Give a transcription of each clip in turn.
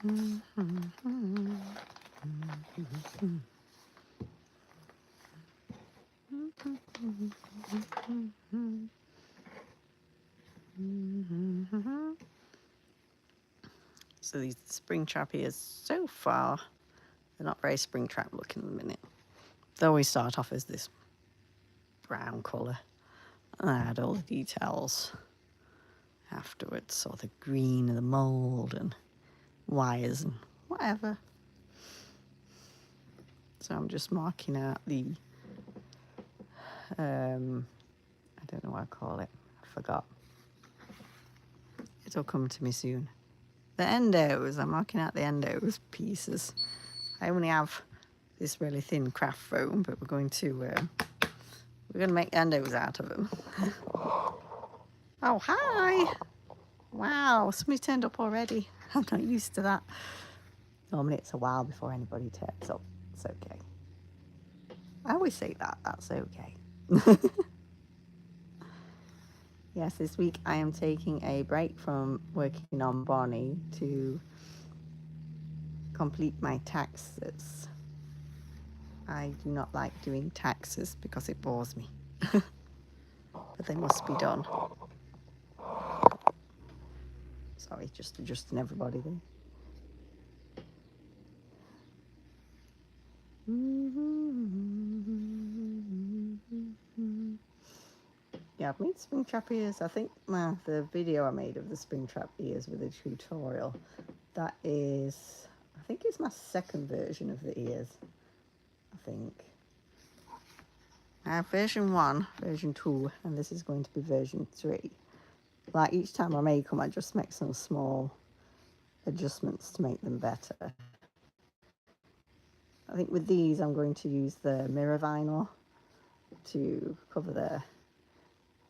So these Springtrap ears so far, they're not very Springtrap looking at the minute. They always start off as this brown colour. And I add all the details afterwards, so the green and the mould and wires and whatever. So I'm just marking out the, I don't know what I call it, I forgot. It'll come to me soon. The endos, I'm marking out the endos pieces. I only have this really thin craft foam, but we're going to make endos out of them. Oh, hi! Wow, somebody turned up already. I'm not used to that. Normally it's a while before anybody turns up. It's okay. I always say that, that's okay. Yes, this week I am taking a break from working on Bonnie to complete my taxes. I do not like doing taxes because it bores me. But they must be done. Sorry, just adjusting everybody there. Yeah, I've made Springtrap ears. I think the video I made of the Springtrap ears with a tutorial, that is, I think it's my second version of the ears. I think. I have version 1, version 2, and this is going to be version 3. Like each time I make them, I just make some small adjustments to make them better. I think with these, I'm going to use the mirror vinyl to cover the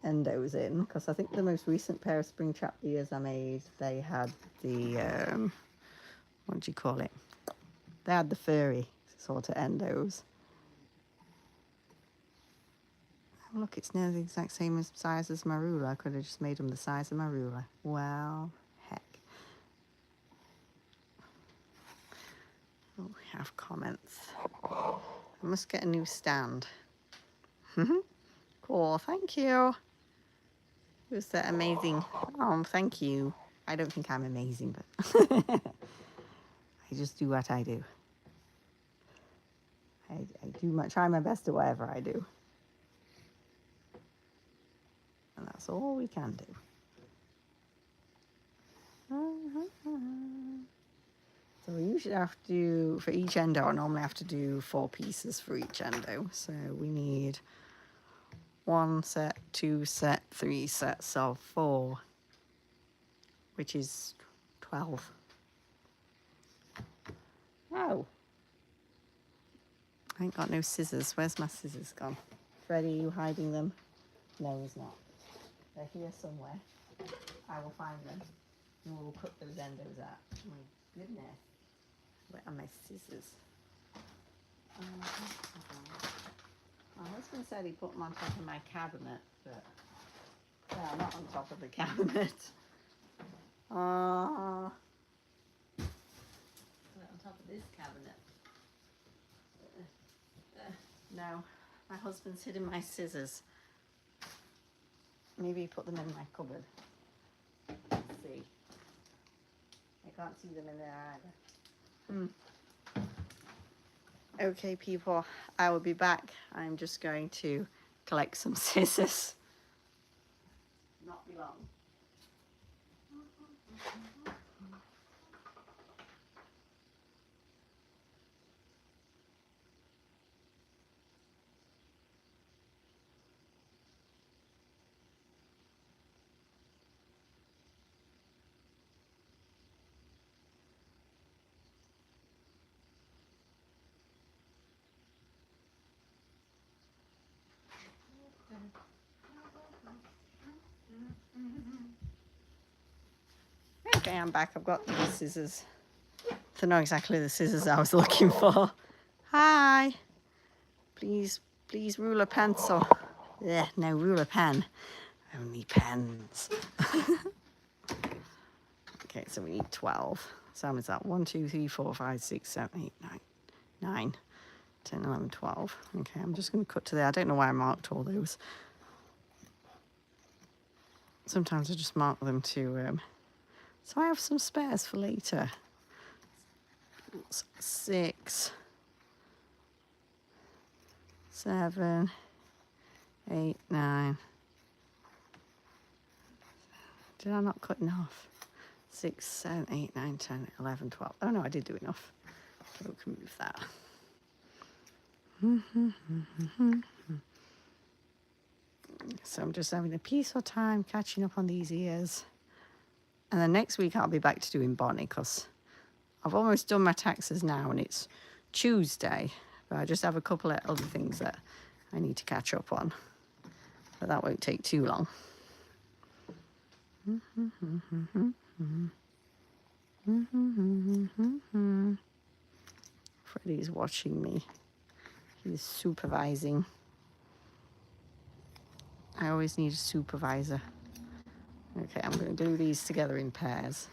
endos in, because I think the most recent pair of Springtrap ears I made, they had the, what do you call it? They had the furry sort of endos. Oh, look, it's nearly the exact same size as my ruler. I could have just made them the size of my ruler. Well, heck. Oh, we have comments. I must get a new stand. Cool, thank you. Who's that amazing? Oh, thank you. I don't think I'm amazing, but I just do what I do. I try my best at whatever I do. And that's all we can do. So we usually have to do, for each endo, I normally have to do 4 pieces for each endo. So we need 1 set, 2 set, 3 sets of 4, which is 12. Oh. I ain't got no scissors. Where's my scissors gone? Freddie, you hiding them? No, he's not. They're here somewhere. I will find them. And we'll cut those endos out. Oh my goodness. Where are my scissors? My husband said he put them on top of my cabinet, but they're not on top of the cabinet. Put it on top of this cabinet. No, my husband's hidden my scissors. Maybe he put them in my cupboard. Let's see. I can't see them in there either. Okay, people, I will be back. I'm just going to collect some scissors. Not be long. Okay, I'm back. I've got the scissors. They're not exactly the scissors I was looking for. Hi. Please, ruler, pencil. Yeah, no ruler, pen. Only pens. Okay, so we need 12. So how many is that? 1, 2, 3, 4, 5, 6, 7, 8, 9, 10, 11, 12. Okay, I'm just going to cut to there. I don't know why I marked all those. Sometimes I just mark them to... so I have some spares for later. 6, 7, 8, 9. Did I not cut enough? 6, 7, 8, 9, 10, 11, 12. Oh no, I did do enough. So we can move that. So I'm just having a peaceful time catching up on these ears. And then next week I'll be back to doing Bonnie because I've almost done my taxes now and it's Tuesday. But I just have a couple of other things that I need to catch up on. But that won't take too long. Freddie's watching me. He's supervising. I always need a supervisor. Okay, I'm going to glue these together in pairs.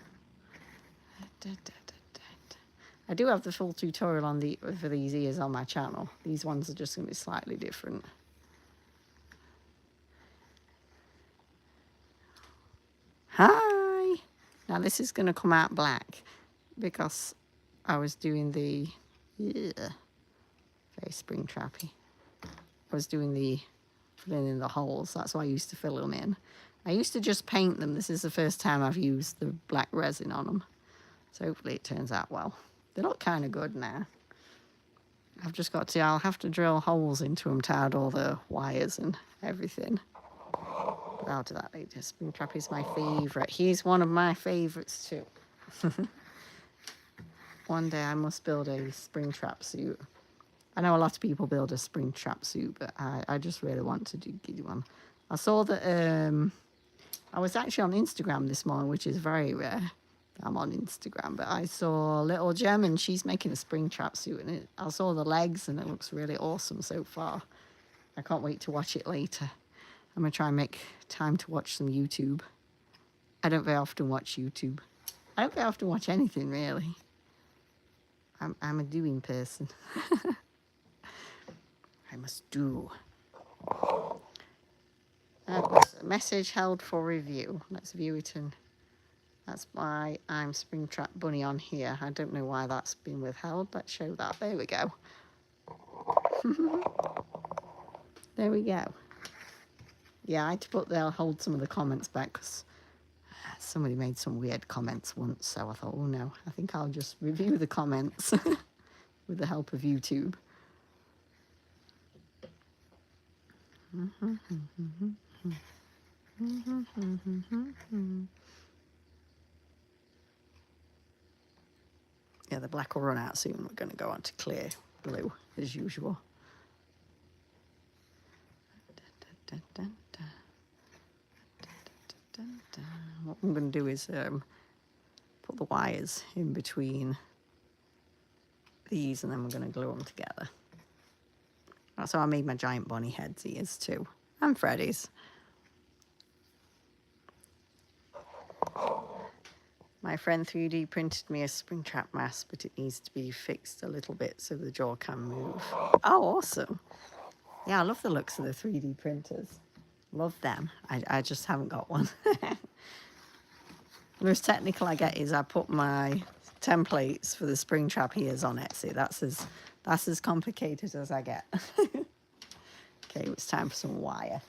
I do have the full tutorial on for these ears on my channel. These ones are just going to be slightly different. Hi! Now this is going to come out black because I was doing the... very Springtrappy. I was doing the filling in the holes. That's why I used to fill them in. I used to just paint them. This is the first time I've used the black resin on them. So hopefully it turns out well. They look kind of good now. I've just got to, I'll have to drill holes into them to add all the wires and everything. But I'll do that later. Springtrap is my favourite. He's one of my favourites too. One day I must build a Springtrap suit. I know a lot of people build a Springtrap suit, but I just really want to do one. I saw that, I was actually on Instagram this morning, which is very rare. I'm on Instagram, but I saw Little Gem and she's making a Springtrap suit and I saw the legs and it looks really awesome so far. I can't wait to watch it later. I'm going to try and make time to watch some YouTube. I don't very often watch YouTube. I don't very often watch anything really. I'm a doing person. I must do. That was a message held for review. Let's view it and that's why I'm Springtrap Bunny on here. I don't know why that's been withheld. Let's show that. There we go. There we go. Yeah, I had to they'll hold some of the comments back because somebody made some weird comments once. So I thought, oh no, I think I'll just review the comments with the help of YouTube. Yeah, the black will run out soon. We're going to go on to clear blue as usual. What I'm going to do is put the wires in between these and then we're going to glue them together. That's how I made my giant bunny heads ears too. And Freddy's. My friend 3D printed me a Springtrap mask, but it needs to be fixed a little bit so the jaw can move. Oh, awesome. Yeah, I love the looks of the 3D printers. Love them. I just haven't got one. The most technical I get is I put my templates for the Springtrap ears on Etsy. That's as complicated as I get. Okay, it's time for some wire.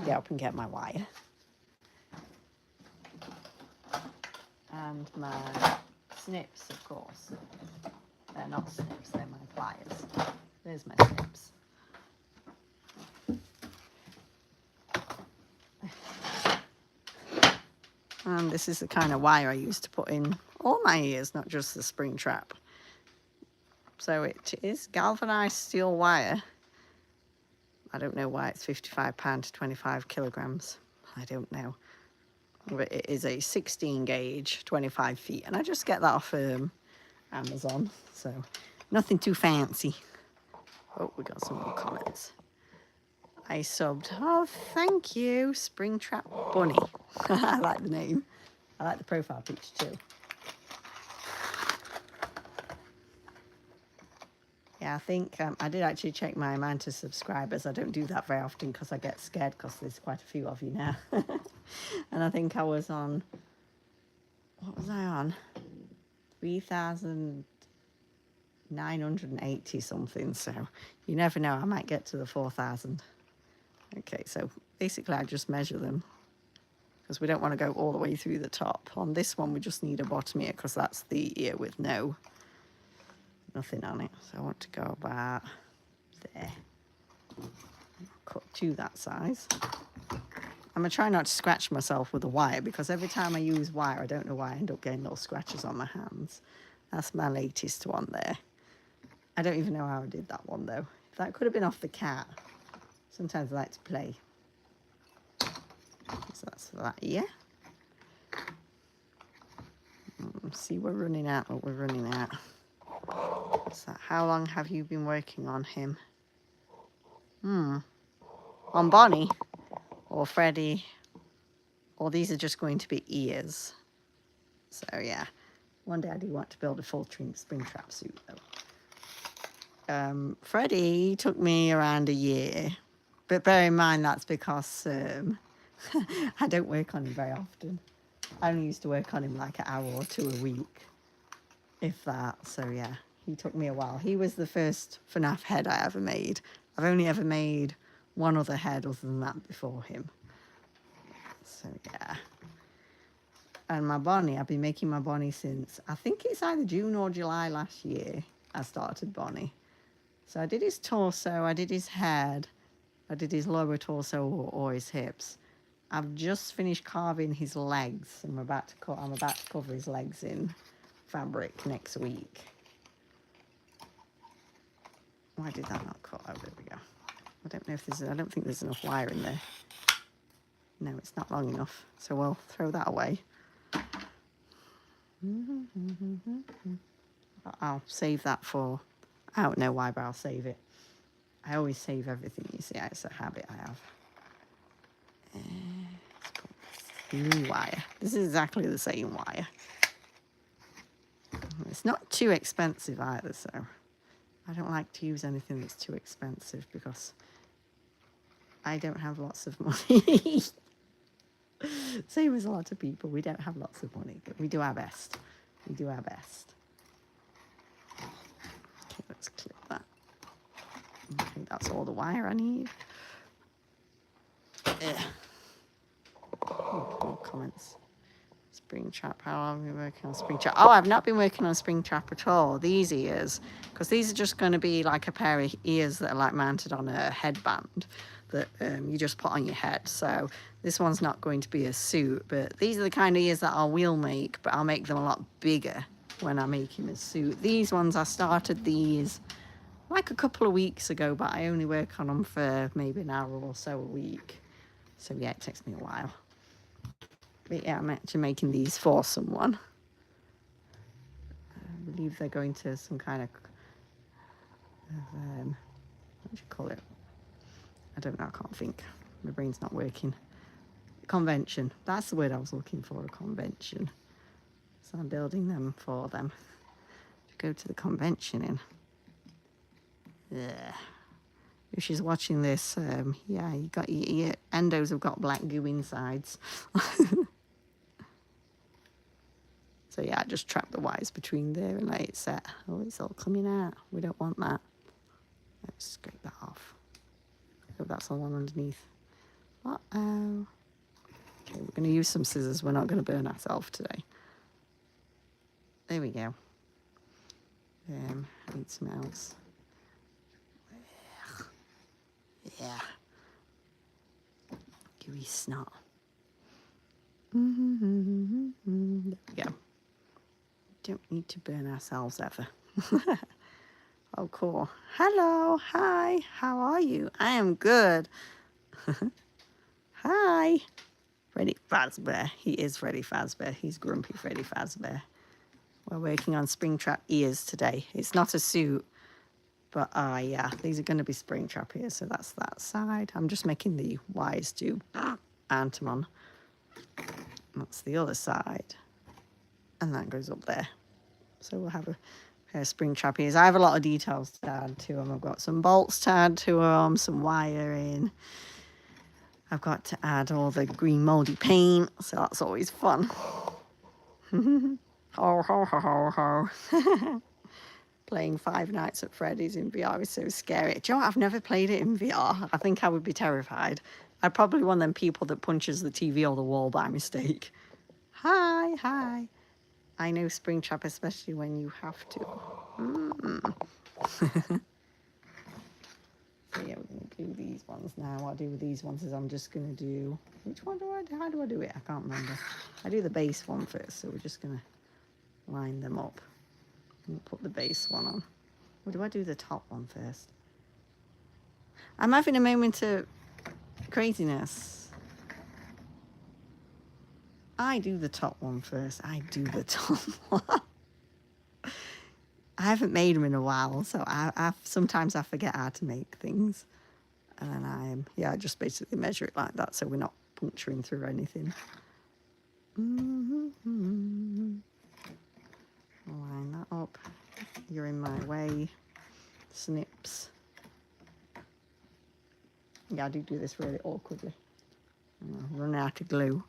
Get up and get my wire. And my snips, of course. They're not snips, they're my pliers. There's my snips. And this is the kind of wire I use to put in all my ears, not just the Springtrap. So it is galvanized steel wire. I don't know why it's £55 to 25 kilograms. I don't know. But it is a 16 gauge, 25 feet. And I just get that off Amazon. So nothing too fancy. Oh, we got some more comments. I subbed. Oh, thank you, Springtrap Bunny. I like the name. I like the profile picture too. Yeah, I think I did actually check my amount of subscribers. I don't do that very often because I get scared because there's quite a few of you now. And I think I was on, what was I on? 3,980 something. So you never know, I might get to the 4,000. Okay, so basically I just measure them because we don't want to go all the way through the top. On this one, we just need a bottom ear because that's the ear with nothing on it. So I want to go about there. Cut to that size. I'm going to try not to scratch myself with the wire because every time I use wire, I don't know why I end up getting little scratches on my hands. That's my latest one there. I don't even know how I did that one though. That could have been off the cat. Sometimes I like to play. So that's for that ear. See, we're running out what we're running out. So how long have you been working on him? On Bonnie or Freddie? Or these are just going to be ears. So yeah, one day I do want to build a full Springtrap suit though. Freddie took me around a year, but bear in mind that's because I don't work on him very often. I only used to work on him like an hour or two a week, if that. So yeah, he took me a while. He was the first FNAF head I ever made. I've only ever made one other head other than that before him. So yeah. And my Bonnie, I've been making my Bonnie since, I think it's either June or July last year I started Bonnie. So I did his torso, I did his head, I did his lower torso or his hips. I've just finished carving his legs. I'm about to cover his legs in fabric next week. Why did that not cut? Oh, there we go. I don't know if I don't think there's enough wire in there. No, it's not long enough. So we'll throw that away. I'll save that for, I don't know why, but I'll save it. I always save everything, you see. It's a habit I have. Let's put new wire. This is exactly the same wire. It's not too expensive either, so I don't like to use anything that's too expensive because I don't have lots of money. Same as a lot of people, we don't have lots of money, but we do our best. We do our best. Okay, let's clip that. Okay, that's all the wire I need. More comments. Springtrap, how long have you been working on Springtrap? Oh, I've not been working on Springtrap at all. These ears, because these are just going to be like a pair of ears that are like mounted on a headband that you just put on your head. So this one's not going to be a suit, but these are the kind of ears that I will make, but I'll make them a lot bigger when I make him a suit. These ones, I started these like a couple of weeks ago, but I only work on them for maybe an hour or so a week. So yeah, it takes me a while. But yeah, I'm actually making these for someone. I believe they're going to some kind of what do you call it? I don't know, I can't think. My brain's not working. Convention. That's the word I was looking for, a convention. So I'm building them for them to go to the convention in. Yeah. If she's watching this, yeah, you got your endos have got black goo insides. So yeah, I just trap the wires between there and let it set. Oh, it's all coming out. We don't want that. Let's scrape that off. Oh, that's all on underneath. Uh-oh. Okay, we're going to use some scissors. We're not going to burn ourselves today. There we go. I need some else. Yeah. Gooey snot. There we go. Don't need to burn ourselves ever. Oh, cool. Hello. Hi. How are you? I am good. Hi. Freddy Fazbear. He is Freddy Fazbear. He's grumpy Freddy Fazbear. We're working on Springtrap ears today. It's not a suit, but yeah, these are going to be Springtrap ears, so that's that side. I'm just making the wires do Antimon. That's the other side. And that goes up there. So we'll have a Springtrap is. I have a lot of details to add to them. I've got some bolts to add to them, some wiring. I've got to add all the green mouldy paint, so that's always fun. Ho, ho, ho, ho, ho. Playing Five Nights at Freddy's in VR is so scary. Do you know what? I've never played it in VR. I think I would be terrified. I'd probably one of them people that punches the TV or the wall by mistake. Hi, hi. I know Springtrap, especially when you have to. So yeah, we're going to do these ones now. What I do with these ones is I'm just going to do... Which one do I do? How do I do it? I can't remember. I do the base one first, so we're just going to line them up. And put the base one on. Or do I do the top one first? I'm having a moment of craziness. I do the top one first. I do the top one. I haven't made them in a while, so sometimes I forget how to make things. And then I just basically measure it like that so we're not puncturing through anything. Line that up. You're in my way. Snips. Yeah, I do this really awkwardly. I'm running out of glue.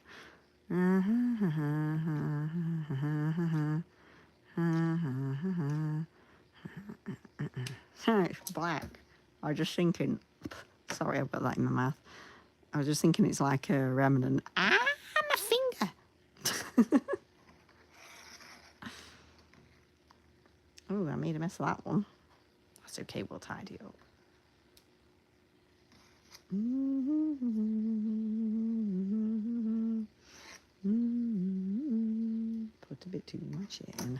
It's black. I was just thinking, sorry, I've got that in my mouth. I was just thinking it's like a remnant. Ah, my finger. Oh, I made a mess of that one. That's okay, we'll tidy it up. Put a bit too much in.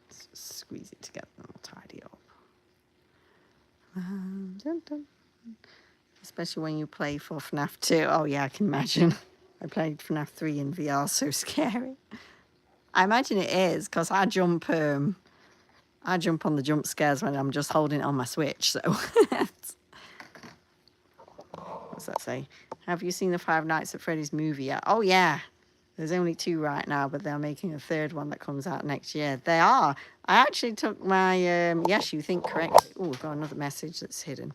Let's just squeeze it together and we'll tidy it up. Especially when you play for FNAF 2. Oh yeah, I can imagine. I played FNAF 3 in VR, so scary. I imagine it is, because I jump on the jump scares when I'm just holding it on my Switch, so. What's that say? Have you seen the Five Nights at Freddy's movie yet? Oh yeah. There's only 2 right now, but they're making a 3rd one that comes out next year. They are. I actually took my, yes, you think correctly. Oh, we've got another message that's hidden.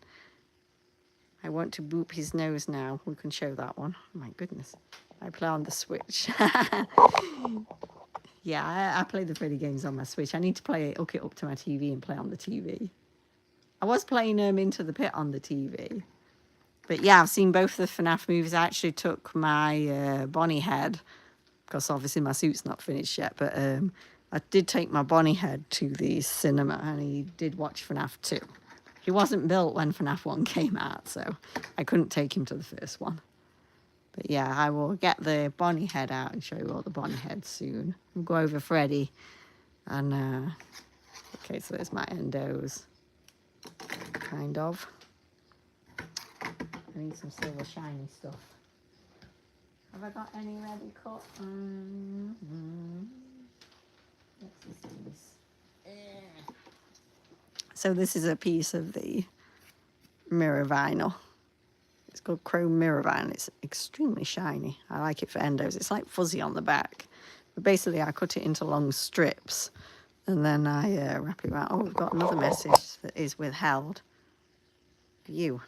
I want to boop his nose now. We can show that one. Oh my goodness. I play on the Switch. Yeah, I play the Freddy games on my Switch. I need to hook it up to my TV and play on the TV. I was playing Into the Pit on the TV. But yeah, I've seen both the FNAF movies. I actually took my Bonnie head, because obviously my suit's not finished yet. But I did take my Bonnie head to the cinema, and he did watch FNAF 2. He wasn't built when FNAF 1 came out, so I couldn't take him to the first one. But yeah, I will get the Bonnie head out and show you all the Bonnie heads soon. We'll go over Freddy. And, okay, so there's my endos. Kind of. I need some silver shiny stuff. Have I got any ready cut? Let's see this. So this is a piece of the mirror vinyl. It's called chrome mirror vinyl. It's extremely shiny. I like it for endos. It's like fuzzy on the back. But basically, I cut it into long strips, and then I wrap it around. Oh, we've got another message that is withheld. You.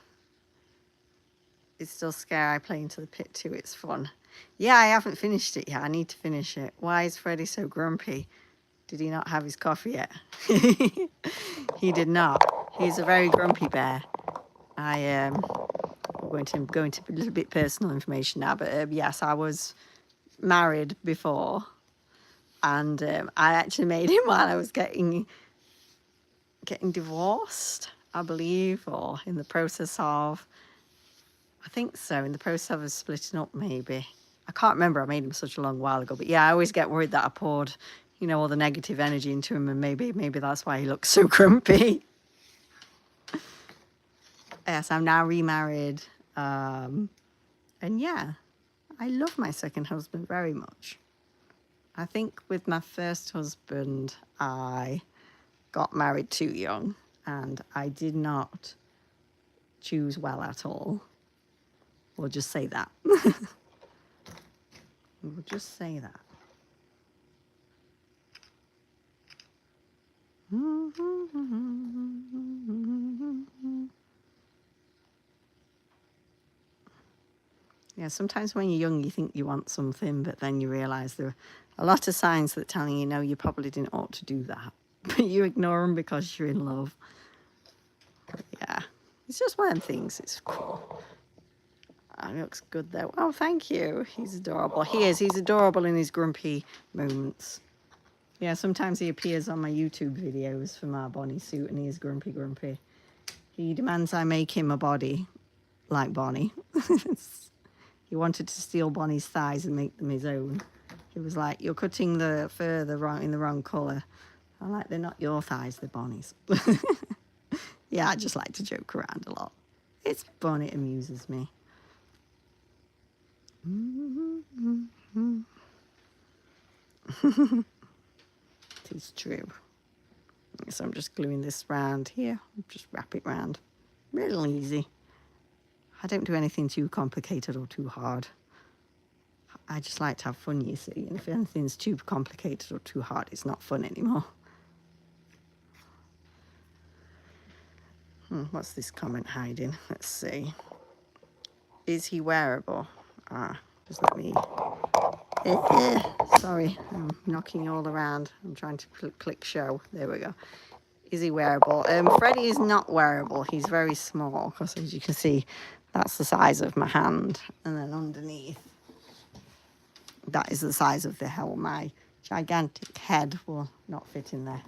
It's still scary. I play Into the Pit too. It's fun. Yeah, I haven't finished it yet. I need to finish it. Why is Freddy so grumpy? Did he not have his coffee yet? He did not. He's a very grumpy bear. I'm going to go into a little bit personal information now, but yes, I was married before, and I actually made him while I was getting divorced, I believe, or in the process of, I think so, in the process of splitting up maybe. I can't remember, I made him such a long while ago, but yeah, I always get worried that I poured, you know, all the negative energy into him, and maybe that's why he looks so grumpy. Yes, I'm now remarried, and yeah, I love my second husband very much. I think with my first husband, I got married too young, and I did not choose well at all. We'll just say that. We'll just say that. Yeah, sometimes when you're young, you think you want something, but then you realise there are a lot of signs that telling you, no, you probably didn't ought to do that. But you ignore them because you're in love. But yeah, it's just one of them things. It's cool. Oh, he looks good, though. Oh, thank you. He's adorable. He is. He's adorable in his grumpy moments. Yeah, sometimes he appears on my YouTube videos for my Bonnie suit, and he is grumpy. He demands I make him a body like Bonnie. He wanted to steal Bonnie's thighs and make them his own. He was like, you're cutting the fur in the wrong colour. I'm like, they're not your thighs, they're Bonnie's. Yeah, I just like to joke around a lot. It's fun, it amuses me. It is true. So I'm just gluing this round here. Just wrap it round. Real easy. I don't do anything too complicated or too hard. I just like to have fun, you see. And if anything's too complicated or too hard, it's not fun anymore. What's this comment hiding? Let's see. Is he wearable? Just let me... Sorry, I'm knocking all around. I'm trying to click show. There we go. Is he wearable? Freddie is not wearable. He's very small because, as you can see, that's the size of my hand. And then underneath, that is the size of the hell. My gigantic head will not fit in there.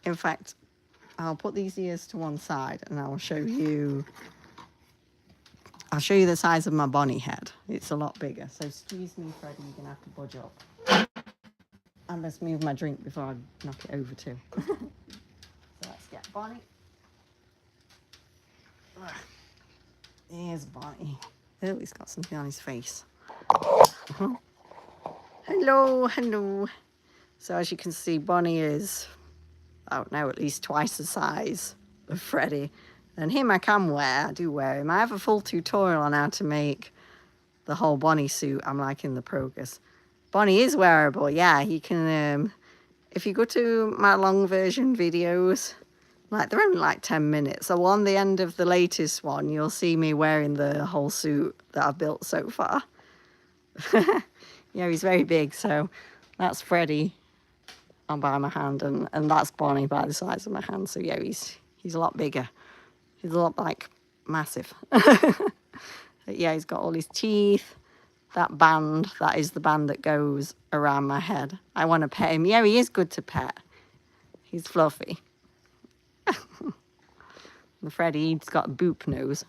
In fact, I'll put these ears to one side and I'll show you the size of my Bonnie head. It's a lot bigger. So excuse me, Freddie, you're going to have to budge up. I must move my drink before I knock it over too. So let's get Bonnie. Here's Bonnie. Oh, he's got something on his face. Hello, hello. So as you can see, Bonnie is, I don't know, at least twice the size of Freddie. And him I can wear. I do wear him. I have a full tutorial on how to make the whole Bonnie suit. I'm like in the progress. Bonnie is wearable. Yeah, you can, if you go to my long version videos, like they're only like 10 minutes. So on the end of the latest one, you'll see me wearing the whole suit that I've built so far. Yeah, he's very big. So that's Freddie on by my hand, and that's Bonnie by the size of my hand. So yeah, he's a lot bigger. He's a lot like massive. Yeah, he's got all his teeth. That band, that is the band that goes around my head. I want to pet him. Yeah, he is good to pet. He's fluffy. And Freddie, he's got a boop nose.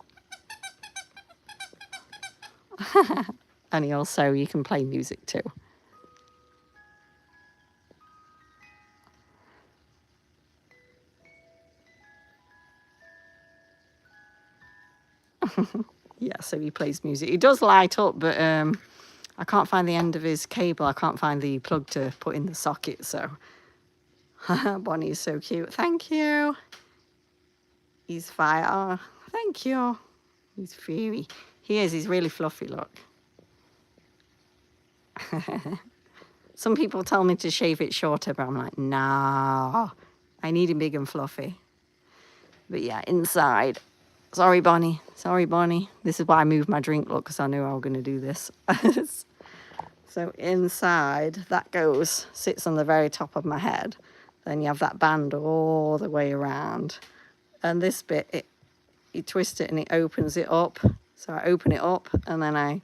And he also, you can play music too. Yeah, so he plays music. He does light up, but I can't find the end of his cable. I can't find the plug to put in the socket, so... Bonnie is so cute. Thank you. He's fire. Oh, thank you. He's furry. He is. He's really fluffy, look. Some people tell me to shave it shorter, but I'm like, no. I need him big and fluffy. But yeah, inside... Sorry, Bonnie. Sorry, Bonnie. This is why I moved my drink, look, because I knew I was going to do this. So inside, that sits on the very top of my head. Then you have that band all the way around. And this bit, you twist it and it opens it up. So I open it up and then I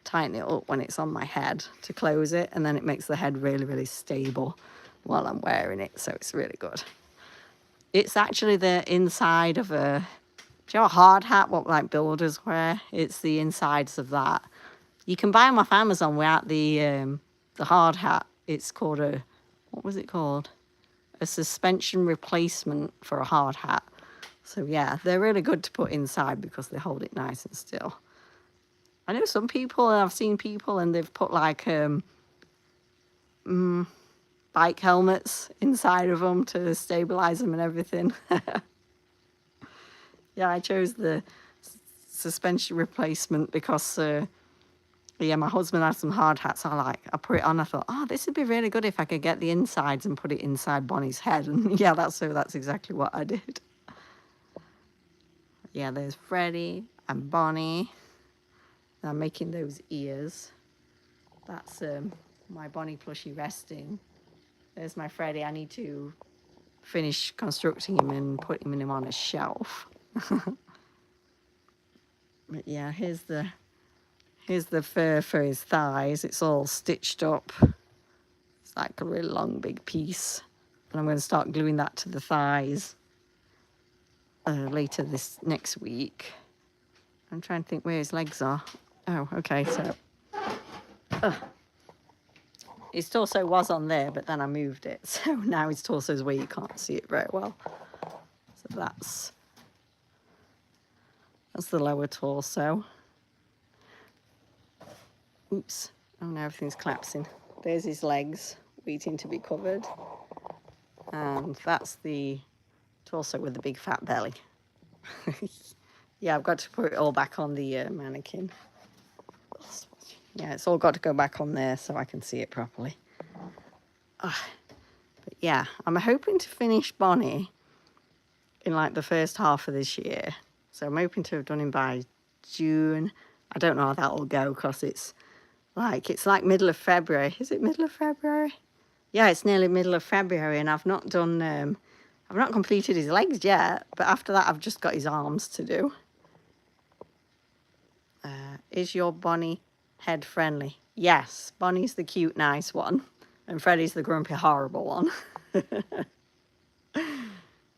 tighten it up when it's on my head to close it. And then it makes the head really, really stable while I'm wearing it. So it's really good. It's actually the inside of a... Do you know a hard hat, what like builders wear? It's the insides of that. You can buy them off Amazon without the hard hat. It's called what was it called? A suspension replacement for a hard hat. So yeah, they're really good to put inside because they hold it nice and still. I know some people, and I've seen people, and they've put like bike helmets inside of them to stabilize them and everything. Yeah, I chose the suspension replacement because Yeah, my husband had some hard hats. I put it on. I thought, oh, this would be really good if I could get the insides and put it inside Bonnie's head. And yeah, that's exactly what I did. Yeah, there's Freddie and Bonnie. I'm making those ears. That's my Bonnie plushie resting. There's my Freddie. I need to finish constructing him and putting him on a shelf. But yeah, here's the fur for his thighs. It's all stitched up. It's like a really long big piece. And I'm going to start gluing that to the thighs later this next week. I'm trying to think where his legs are. Oh, okay, so his torso was on there, but then I moved it. So now his torso's where you can't see it very well. So that's the lower torso. Oops. Oh, now everything's collapsing. There's his legs waiting to be covered. And that's the torso with the big fat belly. Yeah, I've got to put it all back on the mannequin. Yeah, it's all got to go back on there so I can see it properly. But yeah, I'm hoping to finish Bonnie in like the first half of this year. So I'm hoping to have done him by June. I don't know how that will go because it's like middle of February. Is it middle of February? Yeah, it's nearly middle of February and I've not done, I've not completed his legs yet. But after that, I've just got his arms to do. Is your Bonnie head friendly? Yes, Bonnie's the cute, nice one. And Freddie's the grumpy, horrible one.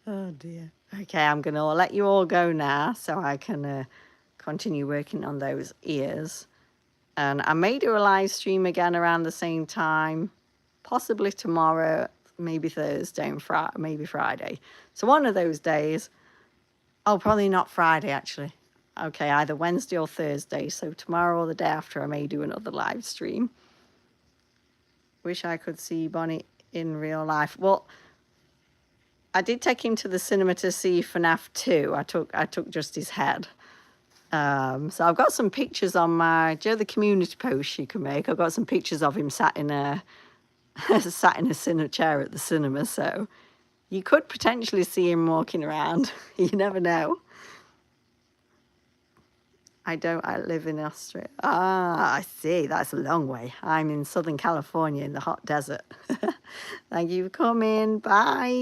Oh, dear. Okay, I'm going to let you all go now so I can continue working on those ears. And I may do a live stream again around the same time, possibly tomorrow, maybe Thursday and maybe Friday. So one of those days, oh, probably not Friday, actually. Okay, either Wednesday or Thursday. So tomorrow or the day after, I may do another live stream. Wish I could see Bonnie in real life. Well, I did take him to the cinema to see FNAF 2. I took just his head. So I've got some pictures on my, do you know the community post you can make? I've got some pictures of him sat in a cinema chair at the cinema. So you could potentially see him walking around. You never know. I live in Australia. Ah, I see. That's a long way. I'm in Southern California in the hot desert. Thank you for coming. Bye.